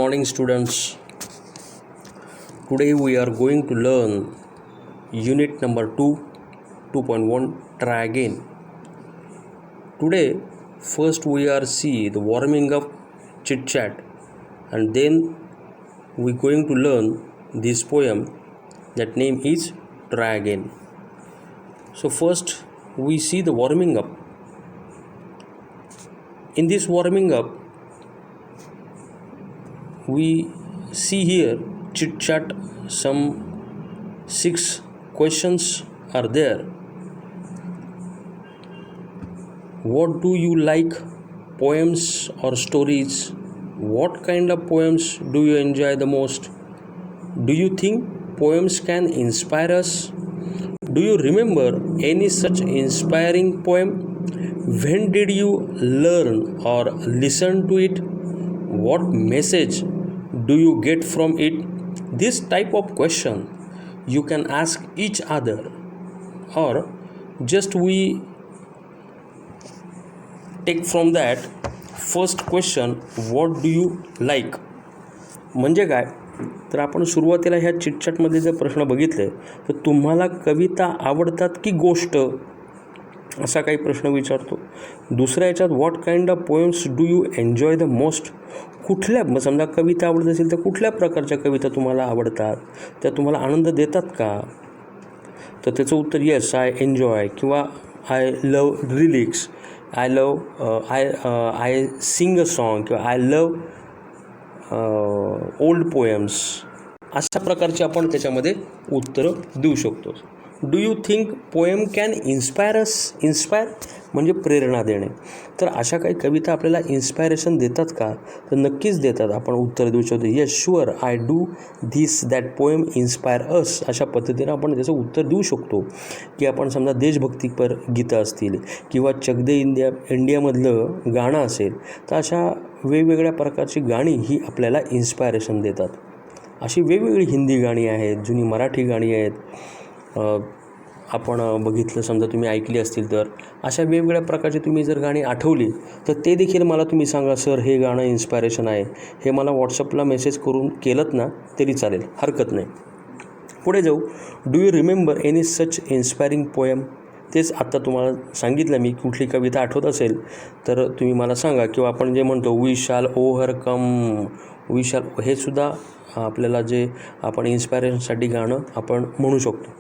morning, students. Today we are going to learn unit number 2, 2.1. Try again. Today, first we are see the warming up chit chat, and then we going to learn this poem. That name is Try Again. So first we see the warming up. In this warming up, we see here chit chat. Some 6 questions are there. What do you like, poems or stories? What kind of poems do you enjoy the most? Do you think poems can inspire us? Do you remember any such inspiring poem? When did you learn or listen to it? What message do you get from it? This type of question you can ask each other, or just we take from that first question, what do you like? म्हणजे काय तर आपण सुरुवातीला ह्या चिटचॅटमध्ये जर प्रश्न बघितले तर तुम्हाला कविता आवडतात की गोष्ट, असा काही प्रश्न विचारतो. दुसऱ्या याच्यात what kind of poems do you enjoy the most? कुठल्या समजा कविता आवडत असेल तर कुठल्या प्रकारच्या कविता तुम्हाला आवडतात, त्या तुम्हाला आनंद देतात का? तर त्याचं उत्तर येस, आय एन्जॉय, किंवा I love lyrics, I sing a song, किंवा आय लव ओल्ड पोएम्स. अशा प्रकारचे आपण त्याच्यामध्ये उत्तरं देऊ शकतो. Do you think poem can inspire us? Inspire म्हणजे प्रेरणा देणे. तर अशा काही कविता आपल्याला इन्स्पायरेशन देतात का? तर नक्कीच देतात. आपण उत्तर देऊ शकतो yes sure, I do this that poem inspire us. अशा पद्धतीनं आपण त्याचं उत्तर देऊ शकतो. की आपण समजा देशभक्तीपर गीतं असतील किंवा चक दे इंडियामधलं गाणं असेल, तर अशा वेगवेगळ्या प्रकारची गाणी ही आपल्याला इन्स्पायरेशन देतात. अशी वेगवेगळी हिंदी गाणी आहेत, जुनी मराठी गाणी आहेत, आपण बघितलं समजा तुम्ही ऐकली असतील तर अशा वेगवेगळ्या प्रकारची तुम्ही जर गाणी आठवली तर ते देखील मला तुम्ही सांगा, सर हे गाणं इन्स्पायरेशन आहे, हे मला व्हॉट्सअपला मेसेज करून केलंत ना तरी चालेल, हरकत नाही. पुढे जाऊ. Do you remember any such inspiring poem? तेच आत्ता तुम्हाला सांगितलं मी. कुठली कविता आठवत असेल तर तुम्ही मला सांगा. किंवा आपण जे म्हणतो we shall overcome, we shall, हे सुद्धा आपल्याला जे आपण इन्स्पायरेशनसाठी गाणं आपण म्हणू शकतो.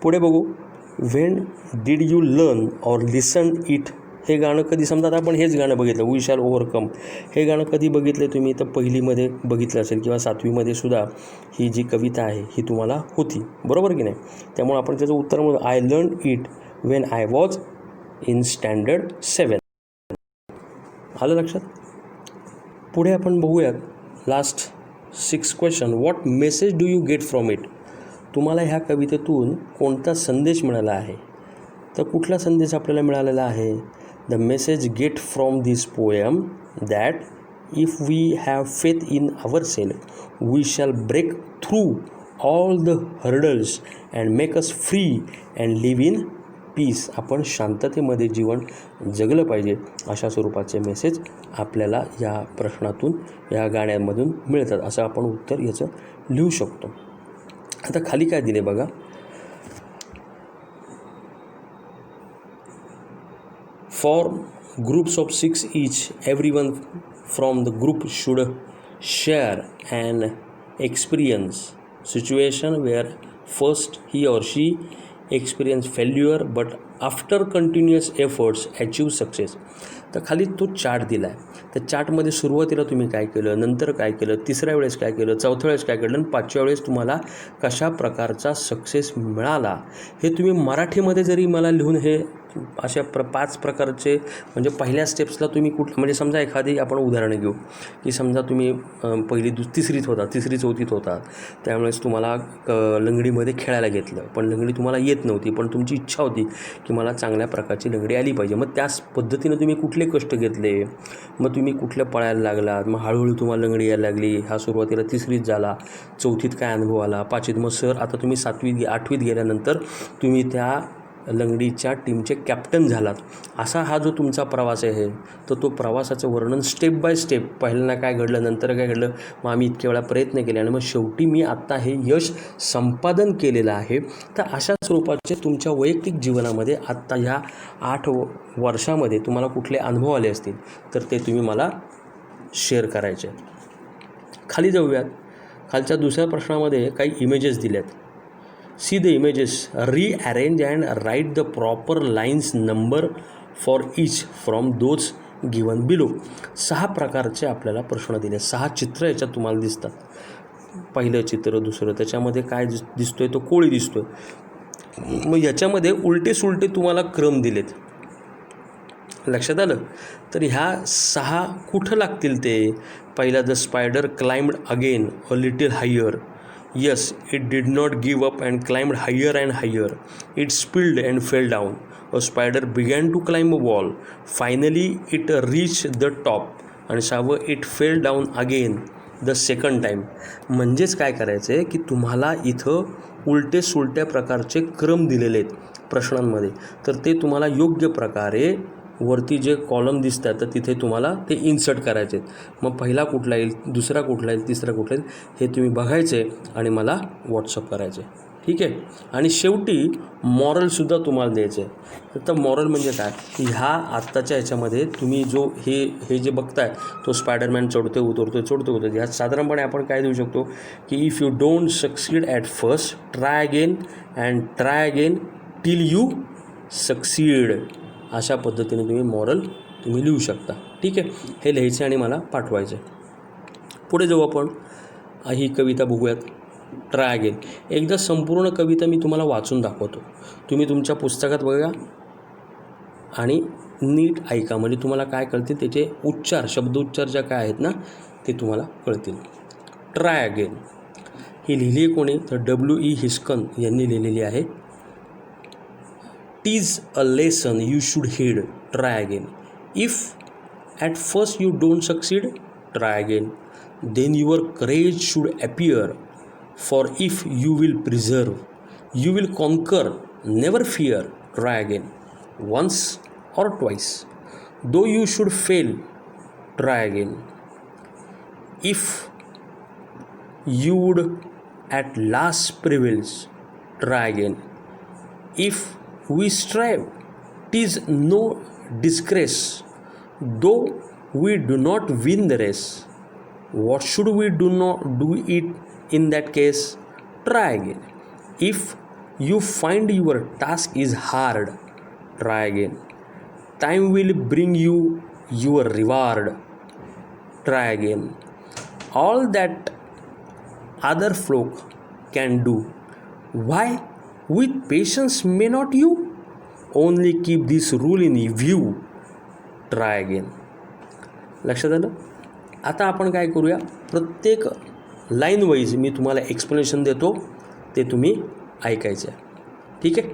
पुढे बघू. When did you learn or listen it? हे गाणं कधी, समजा आता आपण हेच गाणं बघितलं, वी शॅल ओव्हरकम, हे गाणं कधी बघितलं तुम्ही? तर पहिलीमध्ये बघितलं असेल किंवा 7वीमध्ये सुद्धा ही जी कविता आहे ही तुम्हाला होती, बरोबर की नाही? त्यामुळे आपण त्याचं उत्तर म्हणू I learn it when I was in standard 7. आलं लक्षात? पुढे आपण बघूयात last 6 question. What message do you get from it? तुम्हाला ह्या कवितेतून कोणता संदेश मिळाला आहे? तर कुठला संदेश आपल्याला मिळालेला आहे? The message get from this poem that if we have faith in our self we shall break through all the hurdles and make us free and live in peace. आपण शांततेमध्ये जीवन जगलं पाहिजे, अशा स्वरूपाचे मेसेज आपल्याला या प्रश्नातून, या गाण्यांमधून मिळतात, असं आपण उत्तर याचं लिहू शकतो. आता खाली काय दिले बघा. For groups of 6 each, everyone from the group should share an experience situation where first he or she experience failure but after continuous efforts achieve success. तर खाली तो चार्ट दिला आहे. त्या चार्टमध्ये सुरुवातीला तुम्ही काय केलं, नंतर काय केलं, तिसऱ्या वेळेस काय केलं, चौथ्या वेळेस काय केलं, आणि 5व्या वेळेस तुम्हाला कशा प्रकारचा सक्सेस मिळाला, हे तुम्ही मराठीमध्ये जरी मला लिहून हे अशा 5 प्रकारचे, म्हणजे पहिल्या स्टेप्सला तुम्ही म्हणजे समजा एखादी आपण उदाहरण घेऊ की समजा तुम्ही पहिली तिसरीत होता, तिसरी चौथीत होता, त्यावेळेस तुम्हाला लंगडीमध्ये खेळायला घेतलं, पण लंगडी तुम्हाला येत नव्हती, पण तुमची इच्छा होती की मला चांगल्या प्रकारची लंगडी आली पाहिजे. मग त्याच पद्धतीनं तुम्ही कुठले कष्ट घेतले, मग तुम्ही कुठल्या पळायला लागलात, मग हळूहळू तुम्हाला लंगडी यायला लागली. हा सुरुवातीला तिसरीत झाला, चौथीत काय अनुभव आला, 5वीत, मग सर आता तुम्ही 7वीत 8वीत गेल्यानंतर तुम्ही त्या लंगडीच्या टीमचे कॅप्टन झालात. असा हा जो तुमचा प्रवास आहे तर तो प्रवासाचं वर्णन स्टेप बाय स्टेप, पहिल्यांदा काय घडलं, नंतर काय घडलं, मग आम्ही इतक्या वेळा प्रयत्न केले आणि मग शेवटी मी आत्ता हे यश संपादन केलेलं आहे. तर अशा स्वरूपाचे तुमच्या वैयक्तिक जीवनामध्ये आत्ता ह्या 8 वर्षामध्ये तुम्हाला कुठले अनुभव आले असतील तर ते तुम्ही मला शेअर करायचे. खाली जाऊयात. खालच्या दुसऱ्या प्रश्नामध्ये काही इमेजेस दिल्यात. See the images, rearrange and write the proper lines number for each from those given below. 6 प्रकारचे आपल्याला प्रश्न दिले, 6 चित्र याच्यात तुम्हाला दिसतात. पहिलं चित्र, दुसरं, त्याच्यामध्ये काय दिसतोय, तो कोळी दिसतोय. मग याच्यामध्ये उलटे सुलटे तुम्हाला क्रम दिलेत. लक्षात आलं? तर ह्या 6 कुठं लागतील ते? पहिला, the spider climbed again a little higher. Yes, it did not give up and climbed higher and higher. It spilled and fell down. A spider began to climb a wall. Finally it reach the top. आणि 6वं, it fell down again the second time. म्हणजेच काय करायचं आहे की तुम्हाला इथं उलटे सुलट्या प्रकारचे क्रम दिलेले आहेत प्रश्नांमध्ये, तर ते तुम्हाला योग्य प्रकारे वरती जे कॉलम दिसतात तर तिथे तुम्हाला ते इन्सर्ट करायचे आहेत. मग पहिला कुठला येईल, दुसरा कुठला येईल, तिसरा कुठला येईल, हे तुम्ही बघायचे आणि मला व्हॉट्सअप करायचे. ठीक आहे. आणि शेवटी मॉरलसुद्धा तुम्हाला द्यायचं आहे. तर मॉरल म्हणजे काय, ह्या आत्ताच्या ह्याच्यामध्ये तुम्ही जो हे जे बघताय, तो स्पायडरमॅन चढतो उतरतो चढतो उतरतो, ह्यात साधारणपणे आपण काय देऊ शकतो की if you don't succeed at first, try again and try again till you succeed. अशा पद्धतीने तुम्ही मॉरल तुम्ही लिहू शकता. ठीक आहे. हे लिहायचे आणि मला पाठवायचे. पुढे जाऊ आपण. ही कविता बघूयात. Try again. एकदा संपूर्ण कविता मी तुम्हाला वाचून दाखवतो. तुम्ही तुमच्या पुस्तकात बघा आणि नीट ऐका, म्हणजे तुम्हाला काय कळतील, त्याचे उच्चार, शब्दोच्चार ज्या काय आहेत ना ते तुम्हाला कळतील. ट्राय अगेन ही लिहिली आहे कोणी, तर W.E. हिस्कन यांनी लिहिलेली आहे. Tis a lesson you should heed. Try again. If at first you don't succeed, try again. Then your courage should appear. For if you will preserve, you will conquer. Never fear. Try again. Once or twice. Though you should fail, try again. If you would at last prevail, try again. If we strive, 'tis no disgrace, though we do not win the race. What should we do it in that case? Try again. If you find your task is hard, try again. Time will bring you your reward. Try again. All that other folk can do, why with patience may not you? Only keep this rule in view. Try again. लक्षात आलं? आता आपण काय करूया, प्रत्येक line wise मी तुम्हाला explanation देतो, ते तुम्ही ऐकायचं आहे. ठीक आहे.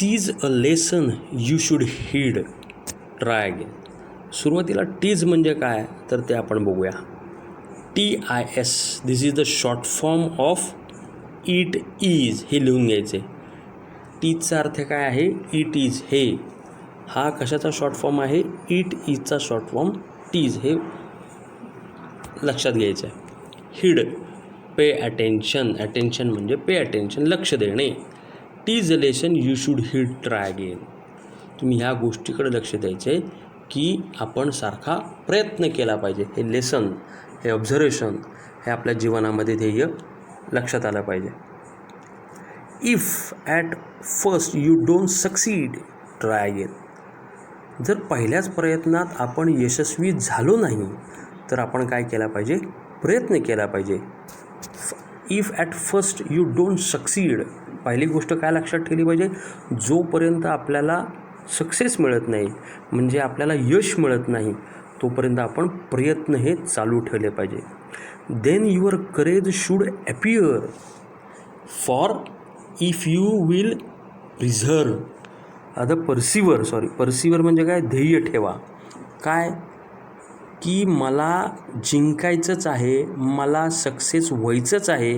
Tease a lesson you should heed. Try again. सुरुवातीला टीज म्हणजे काय तर ते आपण बघूया. TIS, this is the short form of it is. हे लिहून घ्यायचे. टीजचा अर्थ काय आहे, इट इज. हे हा कशाचा शॉर्ट फॉर्म आहे, इट इजचा शॉर्ट फॉर्म टीज. हे लक्षात घ्यायचं आहे. हिड, पे अटेन्शन. अटेन्शन म्हणजे पे अटेन्शन, लक्ष देणे. टीज लेसन यू शुड हिड ट्राय अगेन. तुम्ही ह्या गोष्टीकडे लक्ष द्यायचे की आपण सारखा प्रयत्न केला पाहिजे. हे लेसन, हे ऑब्झर्वेशन, हे आपल्या जीवनामध्ये ध्येय लक्षात आलं पाहिजे. If at first you don't succeed, try again. जर पहिल्याच प्रयत्नात आपण यशस्वी झालो नाही तर आपण काय केला पाहिजे, प्रयत्न केला पाहिजे. If at first you don't succeed, पहिली गोष्ट काय लक्षात ठेवली पाहिजे, जोपर्यंत आपल्याला सक्सेस मिळत नाही, म्हणजे आपल्याला यश मिळत नाही, तोपर्यंत आपण प्रयत्न हे चालू ठेवले पाहिजे. Then your courage should appear. For if you will preserve. आता परसिवर म्हणजे काय, ध्येय ठेवा. काय, की मला जिंकायचंच आहे, मला सक्सेस व्हायचंच आहे,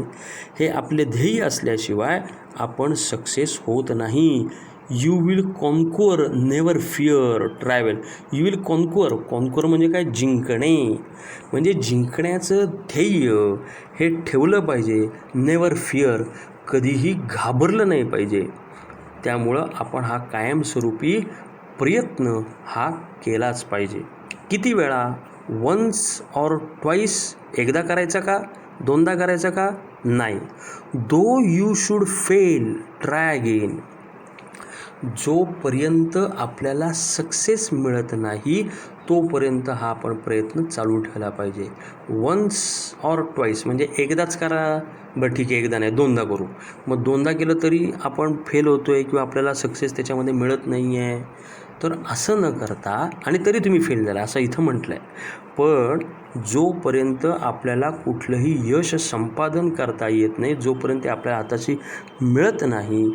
हे आपले ध्येय असल्याशिवाय आपण सक्सेस होत नाही. You will conquer, never fear, travel. You will conquer म्हणजे काय? जिंकणे. म्हणजे जिंकण्याचं ध्येय हे ठेवलं पाहिजे. नेवर फिअर, कधीही घाबरलं नाही पाहिजे. त्यामुळं आपण हा कायमस्वरूपी प्रयत्न हा केलाच पाहिजे. किती वेळा? Once or twice. एकदा करायचा का? दोनदा करायचा का? नाही. Though you should fail, try again. जोपर्यंत आपल्याला सक्सेस मिळत नाही तोपर्यंत हा आपण प्रयत्न चालू ठेवला पाहिजे. वन्स ऑर ट्वाईस म्हणजे एकदाच करा, बरं ठीक आहे एकदा नाही दोनदा करू. मग दोनदा केलं तरी आपण फेल होतो आहे किंवा आपल्याला सक्सेस त्याच्यामध्ये मिळत नाही आहे. तर असं न करता, आणि तरी तुम्ही फेल झाला असं इथं म्हटलं आहे, पण जोपर्यंत आपल्याला कुठलंही यश संपादन करता येत नाही, जोपर्यंत आपल्या हाताशी मिळत नाही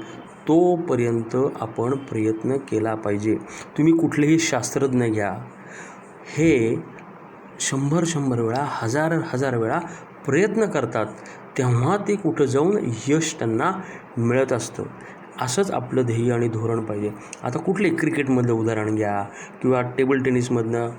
तोपर्यंत आपण प्रयत्न केला पाहिजे. तुम्ही कुठलेही शास्त्रज्ञ घ्या, हे 100 वेळा, हजार वेळा प्रयत्न करतात, तेव्हा ते कुठं जाऊन यश त्यांना मिळत असतं. असंच आपलं ध्येय आणि धोरण पाहिजे. आता कुठले क्रिकेटमधलं उदाहरण घ्या किंवा टेबल टेनिसमधनं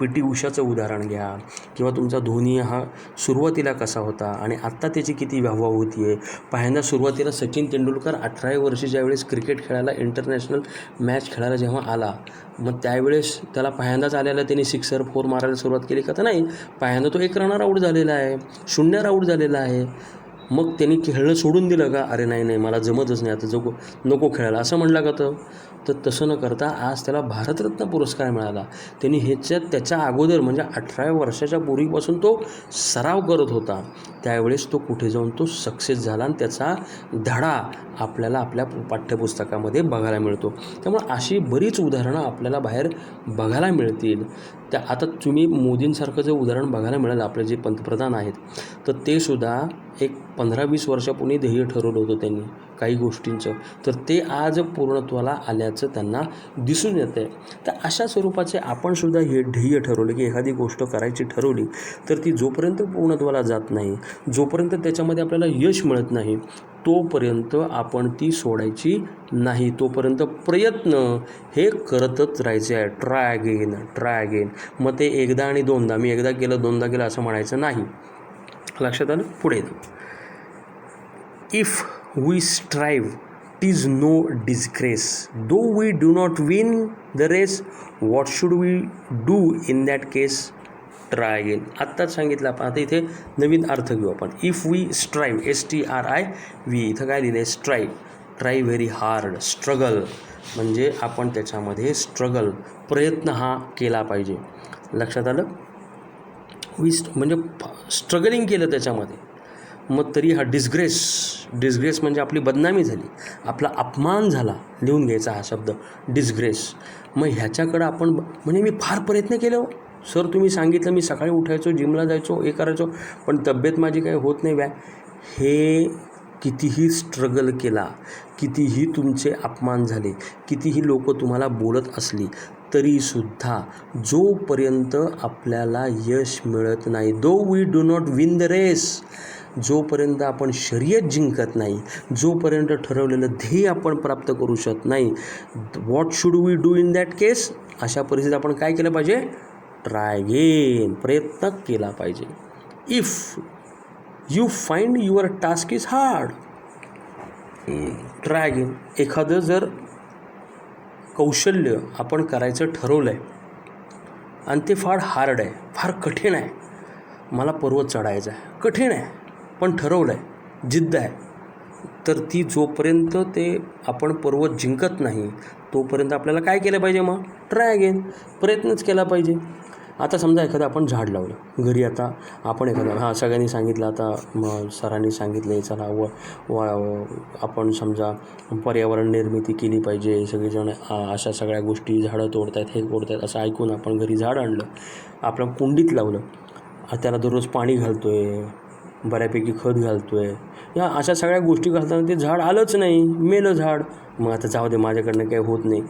PT उषाचं उदाहरण घ्या किंवा तुमचा धोनी हा सुरुवातीला कसा होता आणि आत्ता त्याची किती वाहवा होती आहे. पहिल्यांदा सुरुवातीला सचिन तेंडुलकर 18 वर्षी ज्यावेळेस क्रिकेट खेळायला इंटरनॅशनल मॅच खेळायला जेव्हा आला, मग त्यावेळेस त्याला पहिल्यांदाच आलेला त्यांनी 6 or 4 मारायला सुरुवात केली का? तर नाही. पहिल्यांदा तो 1 रनर आऊट झालेला आहे, 0 आऊट झालेला आहे. मग त्यांनी खेळणं सोडून दिलं का? अरे नाही मला जमतच नाही, आता नको खेळायला असं म्हटलं का? तर तसं न करता आज त्याला भारतरत्न पुरस्कार मिळाला. त्यांनी त्याच्या अगोदर म्हणजे 18 वर्षाच्या पूर्वीपासून तो सराव करत होता. त्यावेळेस तो कुठे जाऊन तो सक्सेस झाला आणि त्याचा धडा आपल्याला आपल्या पाठ्यपुस्तकामध्ये बघायला मिळतो. त्यामुळे अशी बरीच उदाहरणं आपल्याला बाहेर बघायला मिळतील. आता तुम्ही मोदींसारखं जे उदाहरण बघायला मिळेल, आपले जे पंतप्रधान आहेत, तर ते सुद्धा एक 15-20 वर्षापूर्वी ध्येय ठरवलं होतं त्यांनी काही गोष्टींचं, तर ते आज पूर्णत्वाला आल्याचं त्यांना दिसून येतं आहे. तर अशा स्वरूपाचे आपण सुद्धा हे ध्येय ठरवलं की एखादी गोष्ट करायची ठरवली तर ती जोपर्यंत पूर्णत्वाला जात नाही, जोपर्यंत त्याच्यामध्ये आपल्याला यश मिळत नाही, तोपर्यंत आपण ती सोडायची नाही. तोपर्यंत प्रयत्न हे करतच राहायचे आहे. Try again. मग ते एकदा आणि दोनदा, मी एकदा केलं दोनदा केलं असं म्हणायचं नाही. लक्षात आलं? पुढे if we strive tease no disgrace, though we do not win the race, what should we do in that case? Try again. आत्ताच सांगितलं आपण, आता इथे नवीन अर्थ घेऊ आपण. इफ वी स्ट्राईव्ह, STRIV, इथं काय लिहिलं आहे? Strive, try very hard, struggle म्हणजे आपण त्याच्यामध्ये प्रयत्न हा केला पाहिजे. लक्षात आलं? म्हणजे स्ट्रगलिंग केलं त्याच्यामध्ये, मग तरी हा डिस्ग्रेस म्हणजे आपली बदनामी झाली, आपला अपमान झाला. लिहून घ्यायचा हा शब्द, डिस्ग्रेस. मग ह्याच्याकडं आपण म्हणजे मी फार प्रयत्न केले हो सर, तुम्ही सांगितलं, मी सकाळी उठायचो, जिमला जायचो, हे करायचो, पण तब्येत माझी काही होत नाही हे कितीही स्ट्रगल केला, कितीही तुमचे अपमान झाले, कितीही लोक तुम्हाला बोलत असली तरीसुद्धा जोपर्यंत आपल्याला यश मिळत नाही, though we do not win the race, जोपर्यंत आपण शर्यत जिंकत नाही, जोपर्यंत ठरवलेलं ध्येय आपण प्राप्त करू शकत नाही, what should we do in that case? अशा परिस्थितीत आपण काय केलं पाहिजे? ट्राय अगेन, प्रयत्न केला पाहिजे. If you find your task is hard, try again. एखादं जर कौशल्य आपण करायचं ठरवलं आहे आणि ते फार हार्ड आहे, फार कठीण आहे, मला पर्वत चढायचं आहे, कठीण आहे पण ठरवलं आहे, जिद्द आहे, तर ती जोपर्यंत ते आपण पर्वत जिंकत नाही तोपर्यंत आपल्याला काय केलं पाहिजे? मग ट्राय अगेन, प्रयत्नच केला पाहिजे. आता समजा एखादं आपण झाड लावलं घरी, आता आपण एखादा सगळ्यांनी सांगितलं, आता मग सरांनी सांगितलं चला आपण समजा पर्यावरण निर्मिती केली पाहिजे, सगळेजण अशा सगळ्या गोष्टी, झाडं तोडतायत, हे तोडतायत, असं ऐकून आपण घरी झाड आणलं, आपल्या कुंडीत लावलं, त्याला दररोज पाणी घालतो आहे, बऱ्यापैकी खत घालतो आहे, या अशा सगळ्या गोष्टी घालताना ते झाड आलंच नाही, मेलं झाड. मग आता जाऊ दे, माझ्याकडनं काही होत नाही,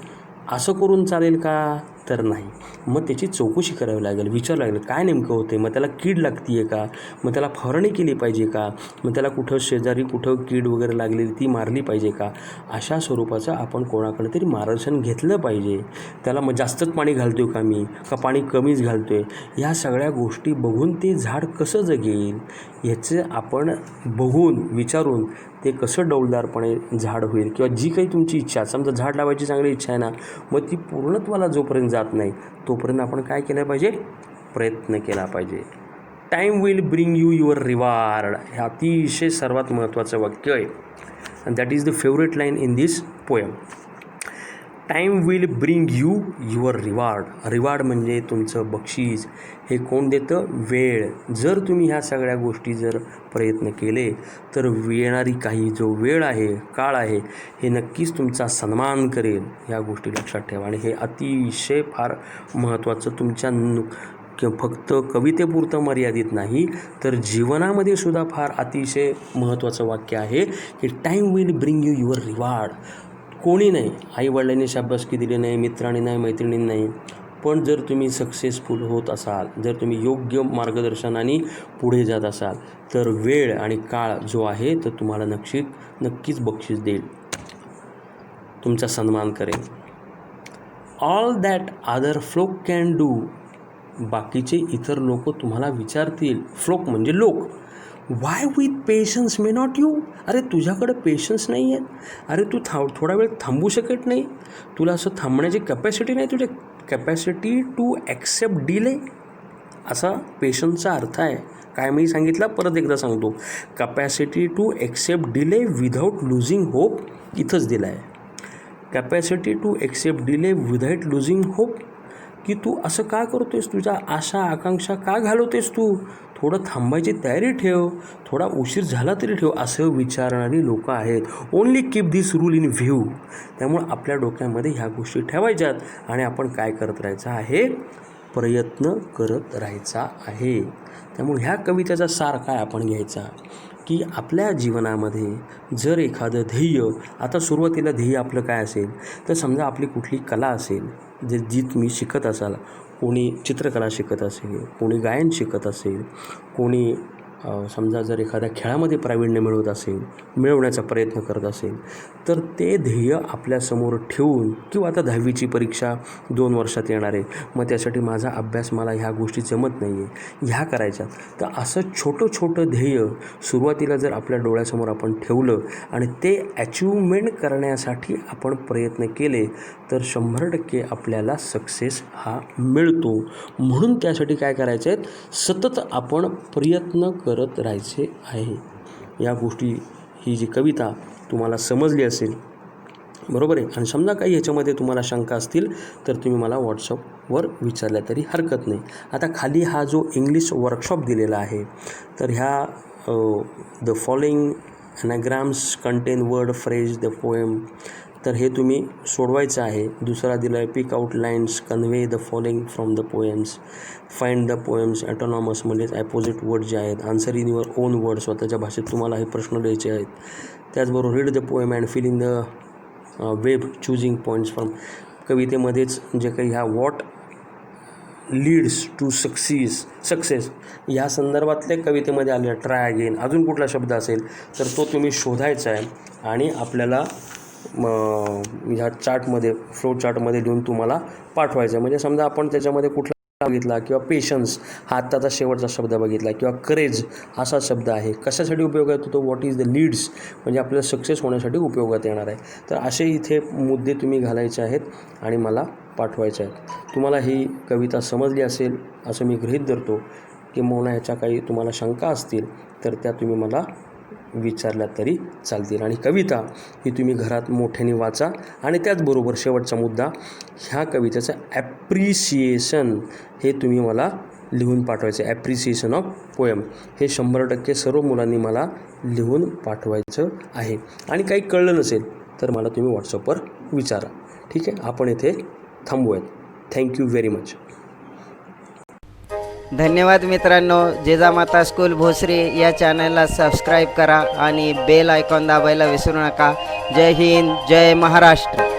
असं करून चालेल का? तर नाही. मग त्याची चौकशी करावी लागेल, विचारावं लागेल काय नेमकं होते, मग त्याला कीड लागते आहे का, मग त्याला फवारणी केली पाहिजे का, मग त्याला कुठं शेजारी कुठं कीड वगैरे लागलेली ती मारली पाहिजे का, अशा स्वरूपाचं आपण कोणाकडे तरी मार्गदर्शन घेतलं पाहिजे. त्याला मग जास्तच पाणी घालतो आहे का मी, का पाणी कमीच घालतो आहे, ह्या सगळ्या गोष्टी बघून ते झाड कसं जगेल ह्याचं आपण बघून विचारून ते कसं डौलदारपणे झाड होईल. किंवा जी काही तुमची इच्छा, समजा झाड लावायची चांगली इच्छा आहे ना, मग ती पूर्णत्वाला जोपर्यंत जात नाही तोपर्यंत आपण काय केलं पाहिजे, प्रयत्न केला पाहिजे. Time will bring you your reward, हे अतिशय सर्वात महत्त्वाचं वाक्य आहे. And that is the favourite line in this poem. Time will bring you your reward. Reward म्हणजे तुमचं बक्षीस. हे कोण देतं? वेळ. जर तुम्ही ह्या सगळ्या गोष्टी जर प्रयत्न केले तर येणारी काही जो वेळ आहे, काळ आहे, हे नक्कीच तुमचा सन्मान करेल. ह्या गोष्टी लक्षात ठेवा. आणि हे अतिशय फार महत्त्वाचं तुमच्या फक्त कवितेपुरतं मर्यादित नाही तर जीवनामध्ये सुद्धा फार अतिशय महत्त्वाचं वाक्य आहे की time will bring you your reward. कोणी नाही, आईवडिलांनी शाबासकी दिली नाही, मित्रांनी नाही, मैत्रिणींनी नाही, पण जर तुम्ही सक्सेसफुल होत असाल, जर तुम्ही योग्य मार्गदर्शनाने पुढे जात असाल तर वेळ आणि काळ जो आहे तर तुम्हाला नक्कीच बक्षीस देईल, तुमचा सन्मान करेल. All that other folk can do. बाकीचे इतर लोक तुम्हाला विचारतील, फ्लोक म्हणजे लोक, why with patience may not you. अरे तुझ्याकडे पेशन्स नाही आहेत, अरे तू थोडा वेळ थांबू शकत नाही, तुला असं थांबण्याची कॅपॅसिटी नाही, तुझे कॅपॅसिटी टू ॲक्सेप्ट डिले, असा पेशन्सचा अर्थ आहे. काय मी सांगितलं, परत एकदा सांगतो, capacity to accept delay without losing hope इथंच दिलं आहे. Capacity to accept delay without losing hope, की तू असं का करतोयस, तुझ्या आशा आकांक्षा का घालवतेस, तू थोडं थांबायची तयारी ठेव, थोडा उशीर झाला तरी ठेव, असं विचारणारी लोकं आहेत. Only keep this rule in view. त्यामुळं आपल्या डोक्यामध्ये ह्या गोष्टी ठेवायच्यात आणि आपण काय करत राहायचं आहे, प्रयत्न करत राहायचा आहे. त्यामुळे ह्या कवितेचा सार काय आपण घ्यायचा की आपल्या जीवनामध्ये जर एखादं ध्येय, आता सुरुवातीला ध्येय आपलं काय असेल तर समजा आपली कुठली कला असेल, जी तुम्ही शिकत असाल, कोणी चित्रकला शिकत असेल, कोणी गायन शिकत असेल, कोणी समजा जर एखाद्या खेळामध्ये प्रावीण्य मिळवण्याचा प्रयत्न करत असेल तर ते ध्येय आपल्यासमोर ठेवून, किंवा आता 10वीची परीक्षा 2 वर्षात येणार आहे, मग त्यासाठी माझा अभ्यास, मला ह्या गोष्टी जमत नाही आहे, ह्या करायच्या, तर असं छोटं ध्येय सुरुवातीला जर आपल्या डोळ्यासमोर आपण ठेवलं आणि ते अचिव्हमेंट करण्यासाठी आपण प्रयत्न केले तर 100% आपल्याला सक्सेस हा मिळतो. म्हणून त्यासाठी काय करायचं आहे, सतत आपण प्रयत्न करत राहायचे आहे. या गोष्टी, ही जी कविता तुम्हाला समजली असेल, बरोबर आहे. आणि समजा काही ह्याच्यामध्ये तुम्हाला शंका असतील तर तुम्ही मला व्हॉट्सअपवर विचारल्या तरी हरकत नाही. आता खाली हा जो इंग्लिश वर्कशॉप दिलेला आहे, तर ह्या the following anagrams contain word phrase the poem, तर हे तुम्ही सोडवायचं आहे. दुसरा दिला आहे, pick out lines convey the following from the poems, find the poems autonomous म्हणजेच ॲपोजिट वर्ड जे आहेत, answer in your own word, स्वतःच्या भाषेत तुम्हाला हे प्रश्न द्यायचे आहेत. त्याचबरोबर read the poem and fill in the web choosing points from. कवितेमध्येच जे काही ह्या वॉट लीड्स टू सक्सेस या संदर्भातल्या कवितेमध्ये आले, ट्राय अगेन, अजून कुठला शब्द असेल तर तो तुम्ही शोधायचा आहे आणि आपल्याला ह्या चार्टमध्ये, फ्लो चार्टमध्ये लिहून तुम्हाला पाठवायचं आहे. म्हणजे समजा आपण त्याच्यामध्ये कुठला बघितला, किंवा पेशन्स हा आत्ताचा शेवटचा शब्द बघितला, किंवा करेज असा शब्द आहे, कशासाठी उपयोगात येतो, व्हॉट इज द लीड्स, म्हणजे आपल्याला सक्सेस होण्यासाठी उपयोगात येणार आहे. तर असे इथे मुद्दे तुम्ही घालायचे आहेत आणि मला पाठवायचे आहेत. तुम्हाला ही कविता समजली असेल असं मी गृहीत धरतो. किंवा ह्याच्या काही तुम्हाला शंका असतील तर त्या तुम्ही मला विचारल्या तरी चालतील. आणि कविता ही तुम्ही घरात मोठ्याने वाचा. आणि त्याचबरोबर शेवटचा मुद्दा, ह्या कवितेचं ॲप्रिसिएशन हे तुम्ही मला लिहून पाठवायचं. ॲप्रिसिएशन ऑफ पोएम हे 100% सर्व मुलांनी मला लिहून पाठवायचं आहे. आणि काही कळलं नसेल तर मला तुम्ही व्हॉट्सअपवर विचारा. ठीक आहे, आपण इथे थांबूयात. Thank you very much. धन्यवाद मित्रांनो. जिजामाता स्कूल भोसरी या चॅनलला सबस्क्राईब करा आणि बेल आयकॉन दाबायला विसरू नका. जय हिंद, जय महाराष्ट्र.